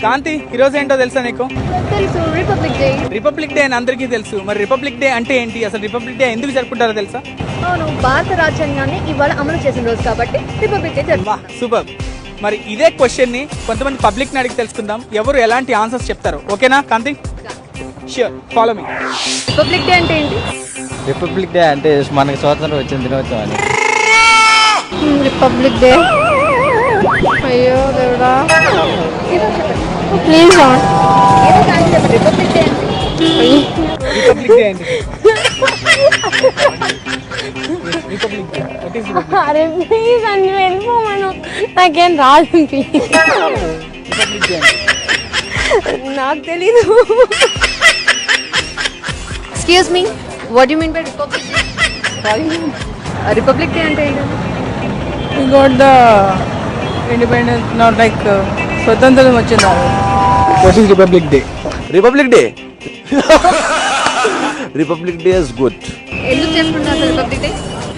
కాంతి, ఈరోజు ఏంటో తెలుసా నీకు? తెలుసు, రిపబ్లిక్ డే. రిపబ్లిక్ డే అని అందరికీ తెలుసు. మరి రిపబ్లిక్ డే అంటే ఏంటి? అసలు రిపబ్లిక్ డే ఎందుకు జరుపుకుంటారో తెలుసా? అవును, భారత రాజ్యాంగాన్ని ఇవాళ అమలు చేసిన రోజు కాబట్టి రిపబ్లిక్ డే జరుపుకుంటాం. సూపర్. మరి ఇదే క్వశ్చన్ ని కొంతమంది పబ్లిక్ ని అడిగి తెలుసుకుందాం, ఎవరు ఎలాంటి ఆన్సర్స్ చెప్తారు. ఓకేనా Kanthi? Sure, follow me. Republic day అంటే ఏంటి? రిపబ్లిక్ డే అంటే మనకి స్వాతంత్రం వచ్చిన దినోత్సవం అని. రిపబ్లిక్ డే, అయ్యో దేవుడా, please republic day republic day అంటే రిపబ్లిక్ డే వాట్ ఈస్ అరే ప్లీజ్ అని వెళ్ళిపోమను, నాకేం రాదు. రిపబ్లిక్ డే నాకు తెలీదు. Excuse me, what you mean by republic day? Republic day అంటే ఏంటి? We got the independence, not like స్వతంత్రం వచ్చింది. What is republic day? Republic day republic day is good. ఎందుకు చేసుకుంటారు రిపబ్లిక్ డే?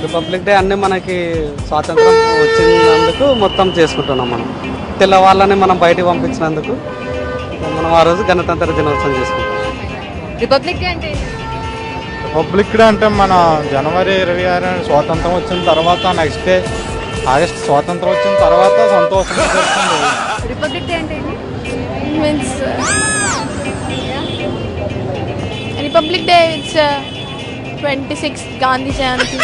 రిపబ్లిక్ డే అన్నీ మనకి స్వాతంత్రం వచ్చినందుకు మొత్తం చేసుకుంటున్నాం. మనం తెల్లవాళ్ళని మనం బయటికి పంపించినందుకు మనం ఆ రోజు గణతంత్ర దినోత్సవం చేసుకుంటాం. రిపబ్లిక్ డే అంటే ఏంటి? రిపబ్లిక్ డే అంటే మన జనవరి 26 స్వాతంత్రం వచ్చిన తర్వాత నెక్స్ట్ డే ఆగస్ట్ స్వాతంత్రం వచ్చిన తర్వాత సంతోషంగా జరుపుకుంటాం. రిపబ్లిక్ డే అంటే ఏంటి? Means Republic Day, it's 26th Gandhi Jayanti.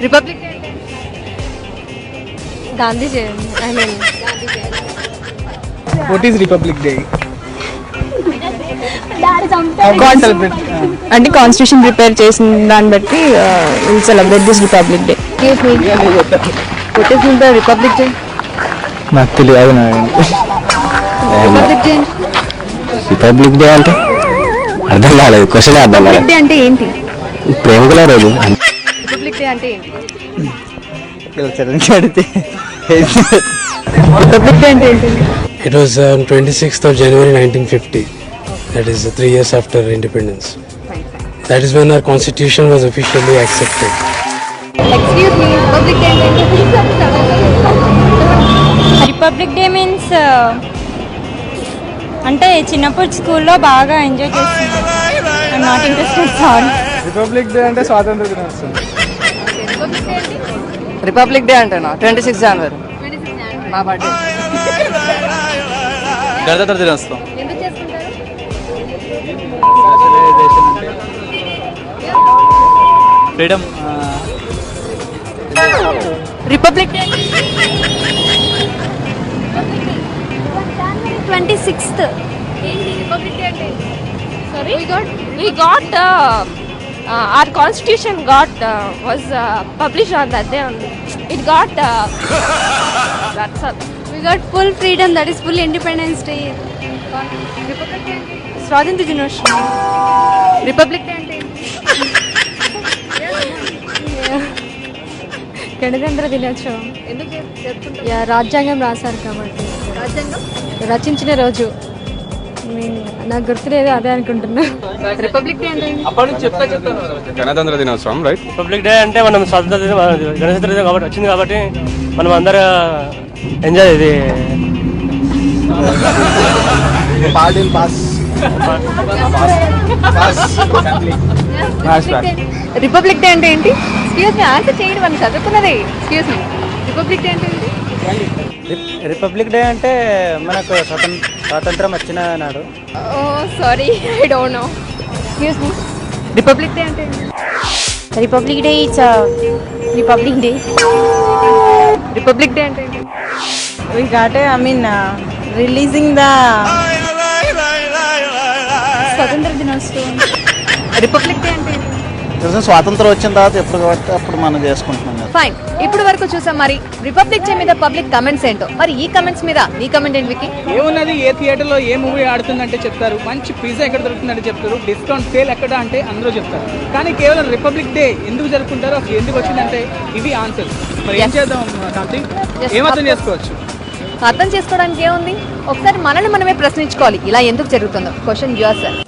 Republic day అంటే Gandhi Jayanti. I mean what is republic day? అంటే కాన్స్టిట్యూషన్ ప్రిపేర్ చేసిన దాన్ని బట్టి will celebrate this republic day. What is the republic day? నాకు తెలియదు. రిపబ్లిక్ డే రిపబ్లిక్ డే అంటే అర్థం కాలేదు, క్వశ్చన్ అర్థం రిపబ్లిక్ డే అంటే ఏంటి? ప్రేమికుల రోజు. రిపబ్లిక్ డే అంటే ఏంటి? అడితే రిపబ్లిక్ డే అంటే ఏంటి? It was on 26th of January 1950. That is 3 years after independence. That is when our constitution was officially accepted. Excuse me, republic day అంటే ఏంటి? రిపబ్లిక్ డే మీన్స్ అంటే చిన్నప్పుడు స్కూల్లో బాగా ఎంజాయ్ చేస్తున్నాను. I'm not interested, sorry. Republic day అంటే స్వాతంత్ర దినోత్సవం. రిపబ్లిక్ డే ఏంటి? రిపబ్లిక్ డే అంటేనా 26 జనవరి నా బర్త్డే. గణతంత్ర దినోత్సవం. ఎందుకు చేసుకుంటారు? Freedom. Republic day 26th. Republic day అంటే Sorry? We got our constitution was published on that day only. It got that's all. we got full freedom, that is full independence day. Republic day అంటే స్వాతంత్ర దినోత్సవం. Republic day అంటే గణతంత్ర దినోత్సవం. ఎందుకు జరుపుకుంటారు? రాజ్యాంగం రాశారు కాబట్టి. రాజ్యాంగం రచించిన రోజు నాకు గుర్తులేదు, అదే అనుకుంటున్నా. రిపబ్లిక్ డే అంటే అప్పటి నుంచి చెప్తాను. గణతంత్ర దినోత్సవం, రైట్? Republic Day అంటే మనం స్వాతంత్ర దినం, గణతంత్ర దినం కాబట్టి వచ్చింది కాబట్టి మనం అందరూ ఎంజాయ్ ఇది రిపబ్లిక్ డే అంటే ఏంటి? ఎక్స్క్యూజ్ మీ, ఆన్సర్ చేయండి, మనం చదువుకున్నది. ఎక్స్క్యూజ్ మీ, రిపబ్లిక్ డే అంటే ఏంటి? రిపబ్లిక్ డే అంటే మనకు స్వాతంత్రం వచ్చిన నాడు. Oh sorry, I don't know. Excuse me, republic day అంటే ఏంటి? Republic day it's republic day. Republic day అంటే ఏంటి? We got I mean releasing the స్వతంత్ర దినోత్సవం. రిపబ్లిక్ డే అంటే ఏంటి? స్వాతంత్రం వచ్చిన తర్వాత ఎప్పుడు కాబట్టి అప్పుడు మనం చేసుకుంటున్నాం కదా. ఫైన్, ఇప్పుడు వరకు చూసాం. మరి రిపబ్లిక్ డే మీద పబ్లిక్ కమెంట్స్ ఏంటో. మరి ఈ కమెంట్స్ మీద నీ కమెంట్ ఏంటి వికీ? ఏమున్నది, ఏ థియేటర్లో ఏ మూవీ ఆడుతుందంటే చెప్తారు, మంచి పిజ్జా ఎక్కడ దొరుకుతుందంటే చెప్తారు, డిస్కౌంట్ సేల్ ఎక్కడ అంటే అందరూ చెప్తారు. కానీ కేవలం రిపబ్లిక్ డే ఎందుకు జరుపుకుంటారో, అసలు ఎందుకు వచ్చిందంటే ఇవి ఆన్సర్. మరి ఏం చేద్దాం కాంతి? ఏమర్థం చేసుకోవచ్చు? అర్థం చేసుకోవడానికి ఏముంది, ఒకసారి మనల్ని మనమే ప్రశ్నించుకోవాలి, ఇలా ఎందుకు జరుగుతుందో. Question your self.